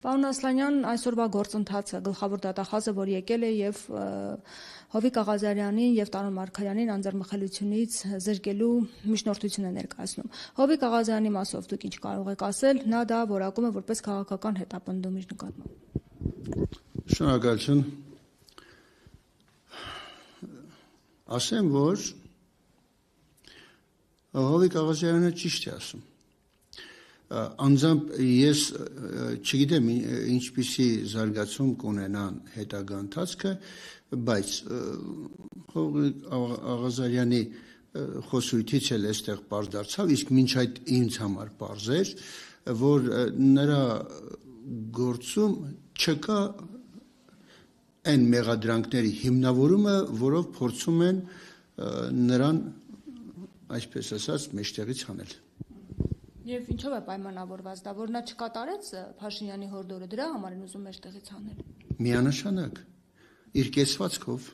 Պարոն Ասլանյան, այսօրվա գործընթացը գլխավոր դատախազը, որ եկել է եւ Հովիկ Աղազարյանին եւ Տարոն Մարգարյանին անձեռմխելությունից զրկելու միջնորդություն է ներկայացնում։ Հովիկ Աղազարյանի մասով դուք ինչ կարող եք ասել, նա դա որակում է որպես քաղաքական հետապնդում իր նկատմամբ։ Շնորհակալություն։ Ասեմ, որ Հովիկ Աղազարյանը ճիշտ է ասում։ Անձամբ ես չգիտեմ ինչպիսի զարգացում կունենան հետագա ընթացքը, բայց Հովիկ Աղազարյանի խոսույթից էլ այստեղ պարզ դարձավ, իսկ մինչ այդ ինձ համար պարզ էր, որ նրա գործում չկա այն մեղադրանքների հիմնավորումը, որով փորձում են նրան, այսպես ասած, մեջտեղից հանել։ Եվ ինչով է պայմանավորված դա, որ նա չկատարեց Փաշինյանի հորդորը, դրա համար են ուզում մեջտեղից հանել։ Միանշանակ, իր կեցվածքով։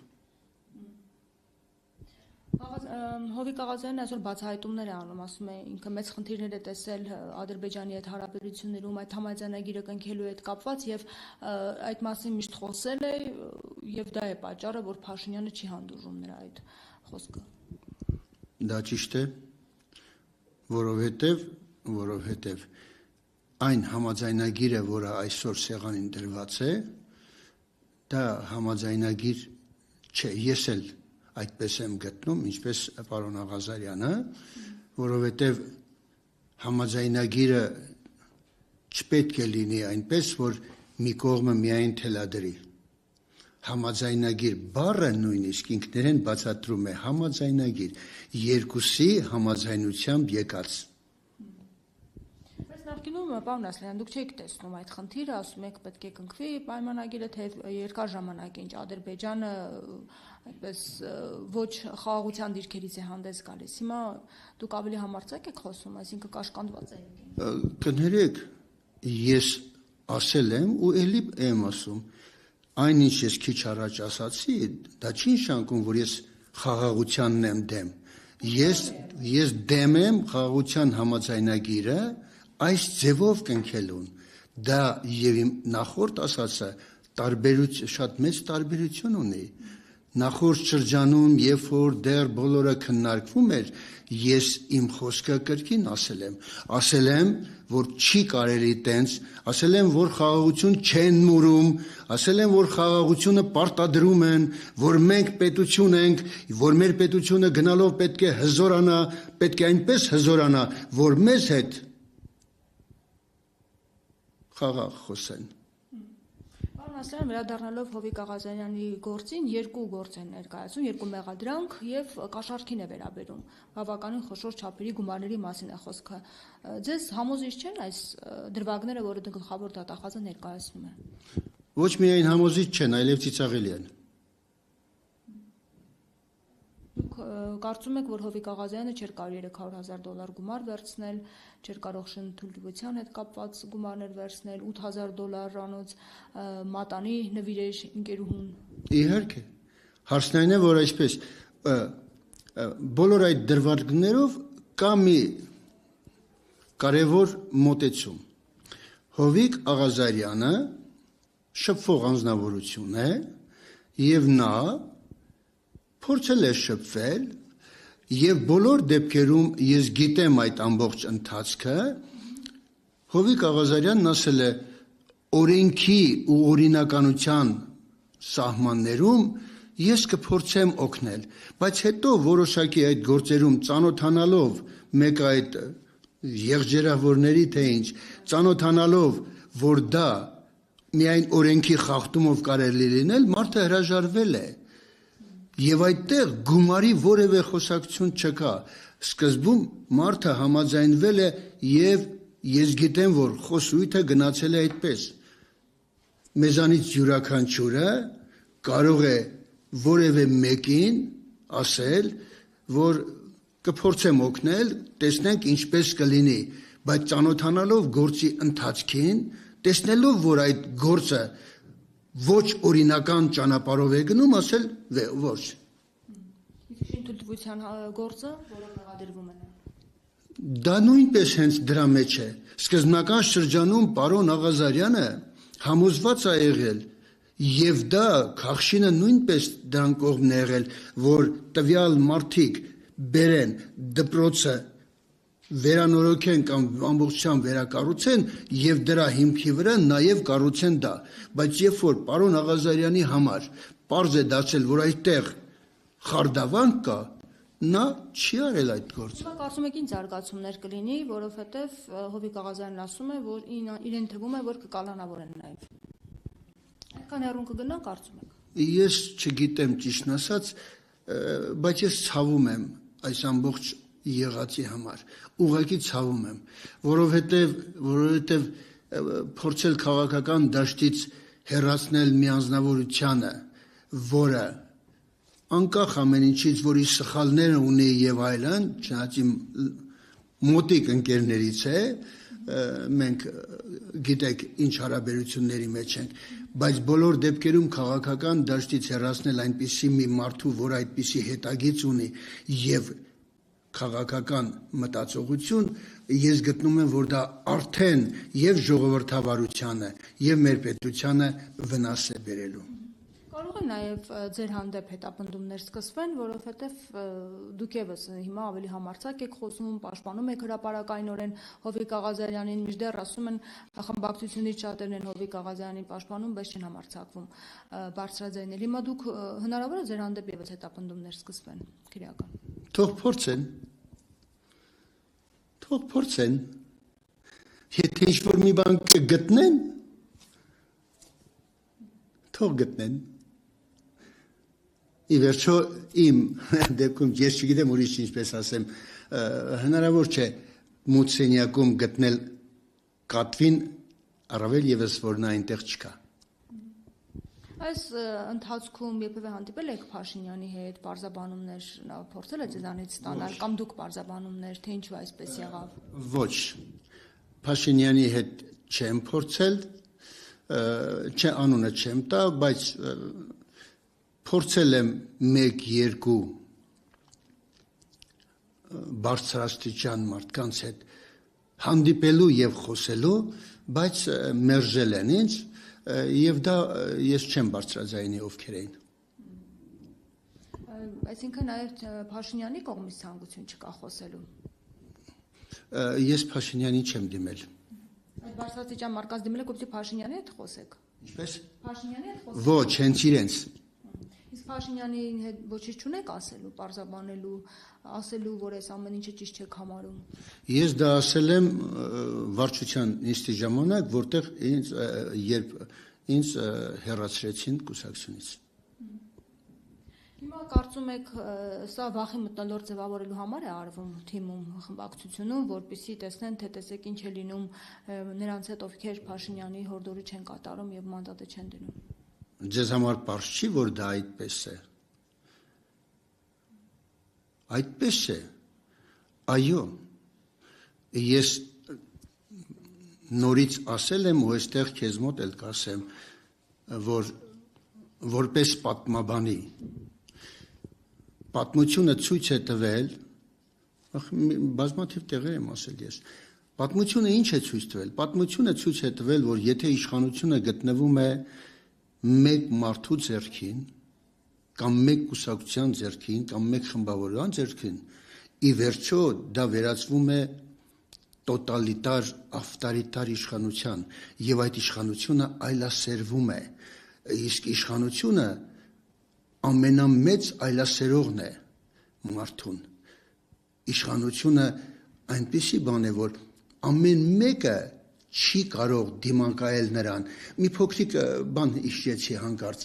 Հովիկ Աղազարյանն այսօր բացահայտումներ է անում, ասում է ինքը մեծ խնդիրներ է տեսել Ադրբեջանի հետ հարաբերություններում, այդ համաձայնագիրը կնքելու հետ կապված եւ այդ մասին միշտ խոսել է եւ դա է պատճառը, որ Փաշինյանը չի հանդուրժում նրա այդ խոսքը։ Դա ճիշտ է, որովհետև այն համաձայնագիրը, որը այսօր սեղանին դրված է, դա համաձայնագիր չէ, ես էլ այդպես եմ գտնում, ինչպես պարոն Աղազարյանը, որովհետև համաձայնագիրը չպետք է լինի այնպես, որ մի կողմը միայն թելադրի։ Համաձայնագիր բառը նույնիսկ ինքներեն բացատրում է համաձայնագիր, երկուսի համաձայնությամբ եկած։ Բայց նախկինում, պարոն Ասլանյան, դուք չեք տեսնում այդ խնդիրը, ասում եք պետք է կնքվի պայմանագիրը, թե երկար ժամանակ ինչ Ադրբեջանը այդպես ոչ խաղաղության դիրքերից է հանդես գալիս։ Հիմա դուք ավելի համարձակ եք խոսում, այսինքն կաշկանդված եք։ Կներեք, ես ասել եմ ու էլի եմ ասում, այնինչ ես քիչ առաջ ասացի, դա չի նշանակում, որ ես խաղաղությանն եմ դեմ։ Ես դեմ եմ խաղաղության համաձայնագիրը այս ձևով կնքելուն։ Դա եւ իմ նախորդ ասածը շատ մեծ տարբերություն ունի։ Նախորդ շրջանում, երբ որ դեռ բոլորը քննարկվում էր, ես իմ խոսքը կրկին ասել եմ, որ չի կարելի տենց, ասել եմ, որ խաղաղություն չեն մուրում, ասել եմ, որ խաղաղությունը պարտադրում են, որ մենք պետություն ենք, որ մեր պետությունը գնալով պետք է հզորանա, պետք է այնպես հզորանա, որ մեզ հետ խաղաղ խոսեն։ Պարոն Ասլանյան, վերադառնալով Հովիկ Աղազարյանի գործին, երկու գործ են ներկայացում, երկու մեղադրանք եւ կաշառքին է վերաբերում։ Բավականին խոշոր չափերի գումարների մասին է խոսքը։ Ձեզ համոզիչ չեն այս դրվագները, որը գլխավոր դատախազը ներկայացնում է։ Ոչ միայն համոզիչ չեն, այլև ծիծաղելի են։ Դուք կարծում եք, որ Հովիկ Աղազարյանը չէր կարող $300,000 գումար վերցնել, չէր կարող շնթուլության հետ կապված գումարներ վերցնել, $8,000 անոց մատանի նվիրեր ընկերուհուն։ Իհարկե, հարցն այն է, որ այսպես բոլոր այդ դրվագներով կա մի կարևոր մոտեցում։ Հովիկ Աղազարյանը շփվող անձնավորություն է եւ նա փորձել է շփվել եւ բոլոր դեպքերում ես գիտեմ այդ ամբողջ ընթացքը Հովիկ Աղազարյանն ասել է օրենքի ու օրինականության սահմաններում ես կփորձեմ օգնել, բայց հետո որոշակի այդ գործերում ծանոթանալով մեկ այդ եղջերավորների թե ինչ, ծանոթանալով, որ դա միայն օրենքի խախտումով կարելի լինել, մարդը հրաժարվել է։ Եվ այդտեղ գումարի որևէ խոսակցություն չկա։ Սկզբում մարդը համաձայնվել է եւ ես գիտեմ, որ խոսույթը գնացել է այդպես։ Մեզանից յուրաքանչյուրը կարող է որևէ մեկին ասել, որ կփորձեմ օգնել, տեսնենք ինչպես կլինի, բայց ծանոթանալով գործի ընթացքին, տեսնելով, որ այդ գործը ոչ օրինական ճանապարհով է գնում, ասել ոչ։ Իսկ շինթույլտվության գործը, որը մեղադրվում են։ Դա նույնպես հենց դրա մեջ է։ Սկզբնական շրջանում պարոն Աղազարյանը համոզված է եղել եւ դա Քախշինը նույնպես դրան կողմն է եղել, որ տվյալ մարդիկ բերեն դպրոցը վերանորոգեն կամ ամբողջությամբ վերակառուցեն եւ դրա հիմքի վրա նաեւ կառուցեն դա, բայց երբ որ պարոն Աղազարյանի համար պարզ է դարձել, որ այդտեղ խարդավանք կա, նա չի արել այդ գործը։ Հիմա կարծում եք ինչ զարգացումներ կլինի, որովհետեւ Հովիկ Աղազարյանն ասում է, որ իրեն թվում է, որ կկալանավորեն նաեւ։ Այդքան հեռուն կգնան, կարծում եք։ Ես չգիտեմ ճիշտն ասած, բայց ես ցավում եմ այս ամբողջ եղածի համար, ուղղակի ցավում եմ, որովհետև փորձել քաղաքական դաշտից հեռացնել մի անձնավորությանը, որը անկախ ամեն ինչից, որի սխալները ունի եւ այլն, չնայած իմ մոտիկ ընկերներից է, մենք գիտեք ինչ հարաբերությունների մեջ ենք, բայց բոլոր դեպքերում քաղաքական դաշտից հեռացնել այնպիսի մի մարդու, որ այդպիսի հետագիծ ունի եւ քաղաքական մտածողություն, ես գտնում եմ, որ դա արդեն եւ ժողովրդավարությանը եւ մեր պետությանը վնաս է բերելու։ Կարող է նաեւ ձեր հանդեպ հետապնդումներ սկսվեն, որովհետեւ դուք եւս հիմա ավելի համարձակ եք խոսում, պաշտպանում եք հրապարակայնորեն Հովիկ Աղազարյանին, մինչդեռ ասում են խմբակցությունից շատերն են Հովիկ Աղազարյանին պաշտպանում, բայց չեն համարձակվում բարձրաձայնել։ Հիմա դուք հնարավոր է ձեր հանդեպ եւս հետապնդումներ սկսվեն քրեական։ Թող փորձեն։ Եթե ինչ-որ մի բան գտնեն, թող գտնեն։ Ի վերջո իմ դեպքում ես չգիտեմ ուրիշ ինչպես ասեմ, հնարավոր չէ մուտսենյակում գտնել կատվին, առավել եւս որ նա այնտեղ չկա։ Այս ընթացքում երբևէ հանդիպել եք Փաշինյանի հետ, պարզաբանումներ փորձել եք ձեզանից ստանալ, կամ դուք պարզաբանումներ, թե ինչու այսպես եղավ։ Ոչ, Փաշինյանի հետ չեմ փորձել, անունը չեմ տա, բայց փորձել եմ 1-2 բարձրաստիճան մարդկանց հետ հանդիպելու եւ խոսելու, բայց մերժել են ինձ եւ դա ես չեմ բարձրաձայնի ովքեր էին։ Այսինքն նաեւ Փաշինյանի կողմից ցանկություն չկա խոսելու։ Ես Փաշինյանի չեմ դիմել։ Այդ բարձրաստիճան մարդկանց դիմել եք, որպեսզի Փաշինյանի հետ խոսեք։ Ինչպես։ Փաշինյանի հետ խոսեք։ Ոչ, հենց իրենց։ Իսկ Փաշինյանի հետ ոչինչ չունեք ասելու, պարզաբանելու, ասելու, որ այս ամեն ինչը ճիշտ չեք համարում։ Ես դա ասել եմ վարչության նիստի ժամանակ, որտեղ ինձ հեռացրեցին կուսակցությունից։ Հիմա կարծում եք, սա վախի մթնոլորտ ձևավորելու համար է արվում թիմում, խմբակցությունում, որպեսզի տեսնեն, թե տեսեք ինչ է լինում նրանց հետ, ովքեր Փաշինյանի հորդորը չեն կատարում եւ մանդատը չեն դնում։ Ձեզ համար պարզ չի, որ դա այդպես է։ Այդպես է։ Այո։ Ես նորից ասել եմ ու այստեղ քեզ մոտ էլ կասեմ, որ որպես պատմաբանի պատմությունը ցույց է տվել, բազմաթիվ տեղեր եմ ասել ես, պատմությունը ինչ է ցույց տվել։ Պատմությունը ցույց է տվել, որ եթե իշխանությունը գտնվում է մեկ մարդու ձեռքին, կամ մեկ կուսակցության ձեռքին, կամ մեկ խմբավորման ձեռքին, ի վերջո դա վերածվում է տոտալիտար, ավտորիտար իշխանության, եւ այդ իշխանությունը այլասերվում է։ Իսկ իշխանությունը ամենամեծ այլասերողն է մարդուն։ Իշխանությունը այնպիսի բան է, որ ամեն մեկը չի կարող դիմանկայել նրան։ Մի փոքրիկ բան հիշեցի հանկարծ։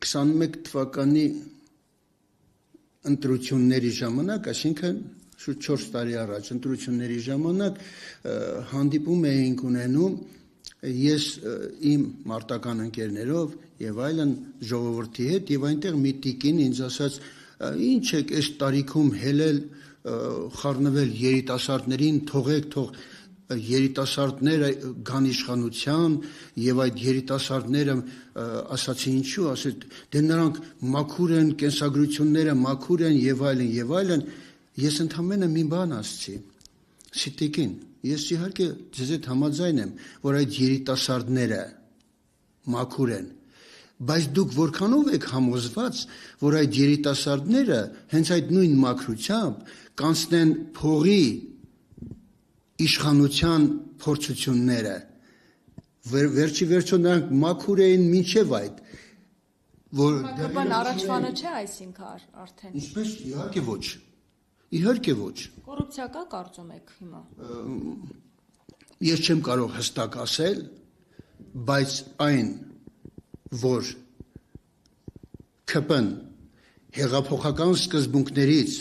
21 թվականի ընտրությունների ժամանակ, այսինքն շուրջ 4 տարի առաջ ընտրությունների ժամանակ հանդիպում էինք ունենում ես իմ մարտական ընկերներով եւ այլն ժողովրդի հետ եւ այնտեղ մի տիկին ինձ ասաց ինչ եք այս տարիքում հելել խառնվել երիտասարդներին թող երիտասարդները գան իշխանության եւ այդ երիտասարդները ասացի ինչու ասել դե նրանք մաքուր են կենսագրությունները մաքուր են եւ այլն ես ընդամենը մի բան ասացի սիտիկին Ես իհարկե ձեզ հետ համաձայն եմ, որ այդ երիտասարդները մաքուր են, բայց դուք որքանով եք համոզված, որ այդ երիտասարդները հենց այդ նույն մաքրությամբ կանցնեն փողի իշխանության փորձությունները, վերջի վերջո նրանք մաքուր էին մինչև այդ, որ Բան առաջվանը չէ այսինքն արդեն։ Ինչպես իհարկե ոչ։ Կոռուպցիա կա կարծում եք հիմա։ Ես չեմ կարող հստակ ասել, բայց այն, որ ԿՊ-ն հեղափոխական սկզբունքներից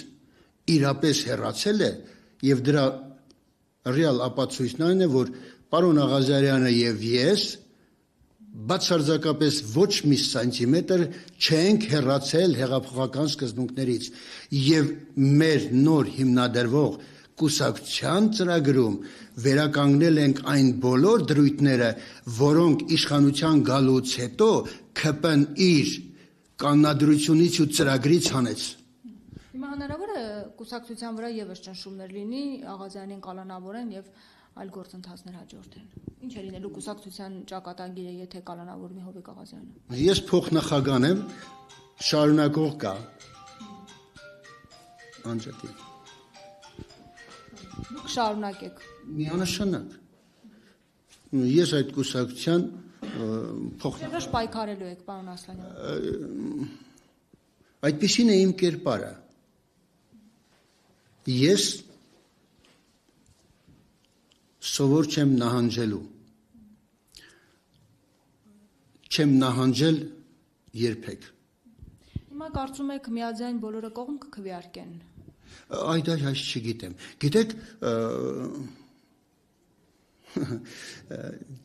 իրապես հեռացել է եւ դրա ռեալ ապացույցն այն է, որ պարոն Աղազարյանը եւ ես բացարձակապես ոչ մի սանտիմետր չենք հեռացել հեղափոխական սկզբունքներից եւ մեր նոր հիմնադրվող կուսակցության ծրագրում վերականգնել ենք այն բոլոր դրույթները, որոնք իշխանության գալուց հետո ԿՊ-ն իր կանոնադրությունից ու ծրագրից հանեց։ Հիմա հնարավոր է կուսակցության վրա եւս ճնշումներ լինի, Աղազյանին կալանավորեն եւ այլ գործընթացներ հաջորդեն։ Ինչ է լինելու կուսակցության ճակատագիրը, եթե կալանավորվի Հովիկ Աղազյանը։ Ես փոխնախագահ եմ, շարունակող կա։ Անջատի։ Դուք շարունակեք։ Միանշանակ։ Ես այդ կուսակցության Եվ պայքարելու եք, պարոն Ասլանյան։ Այդպիսին է իմ կերպարը։ Ես սովոր չեմ նահանջելու։ Չեմ նահանջել երբեք։ Հիմա կարծում եք միաձայն բոլորը կողմ կքվեարկեն։ Այդ չգիտեմ։ Գիտեք,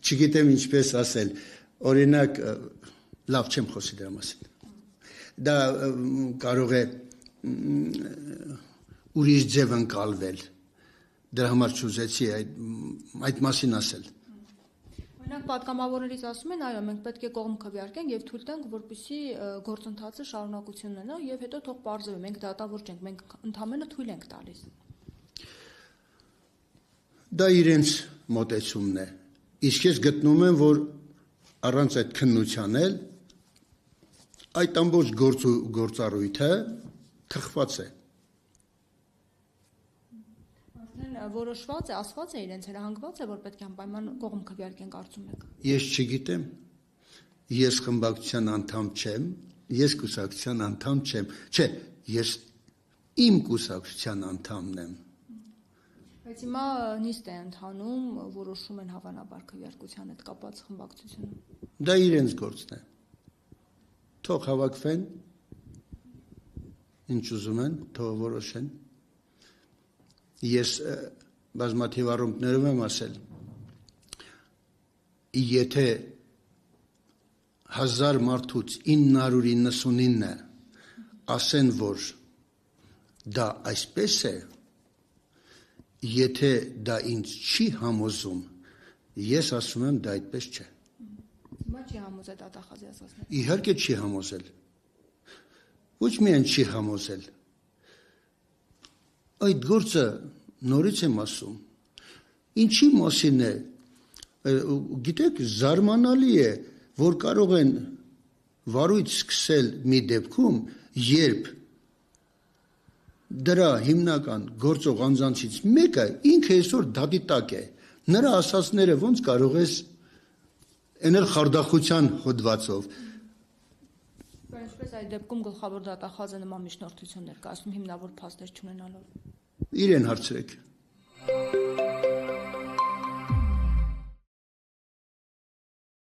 չգիտեմ ինչպես ասել, օրինակ, լավ չեմ խոսի դրա մասին։ Դա կարող է ուրիշ ձև ընկալվել։ Դրա համար չուզեցի այդ մասին ասել։ Օրինակ պատգամավորներից ասում են, այո, մենք պետք է կողմ քվեարկենք եւ թույլ տանք, որպեսզի գործընթացը շարունակություն ունենա եւ հետո թող պարզվի, մենք դատավոր չենք, մենք ընդհանրապես թույլ ենք տալիս։ Դա իրենց մոտեցումն է։ Իսկ ես գտնում եմ, որ առանց այդ քննության էլ այդ ամբողջ գործառույթը թխված է։ Որոշված է, ասված է իրենց հրահանգված է, որ պետք է անպայման կողմ քվեարկեն, կարծում եք։ Ես չգիտեմ, ես խմբակցության անդամ չեմ, ես կուսակցության անդամ չեմ, չէ, ես իմ կուսակցության անդամն եմ։ Բայց հիմա նիստ է ընթանում, որոշում են հավանաբար քվեարկության հետ կապված խմբակցությունը։ Դա իրենց գործն է։ Թող հավաքվեն, ինչ ուզում են, թող որոշեն։ Ես բազմաթիվ առումներով եմ ասել, եթե 1000 մարդուց 999-ը ասեն, որ դա այսպես է, եթե դա ինձ չի համոզում, ես ասում եմ, դա այդպես չէ։ Հիմա չի համոզել դատախազի ասածները։ Իհարկե չի համոզել։ Ոչ միայն չի համոզել։ Այդ գործը նորից եմ ասում։ Ինչի մասին է, գիտեք, զարմանալի է, որ կարող են վարույթ սկսել մի դեպքում, երբ դրա հիմնական գործող անձանցից մեկը ինքը այսօր դատի տակ է։ Նրա ասածները ոնց կարող ես էնել խարդախության հոդվածով։ Ինչպես այդ դեպքում գլխավոր դատախազը նման միջնորդություններ կա, ասում հիմնավոր փաստեր չունենալով։ Իրեն հարցրեք։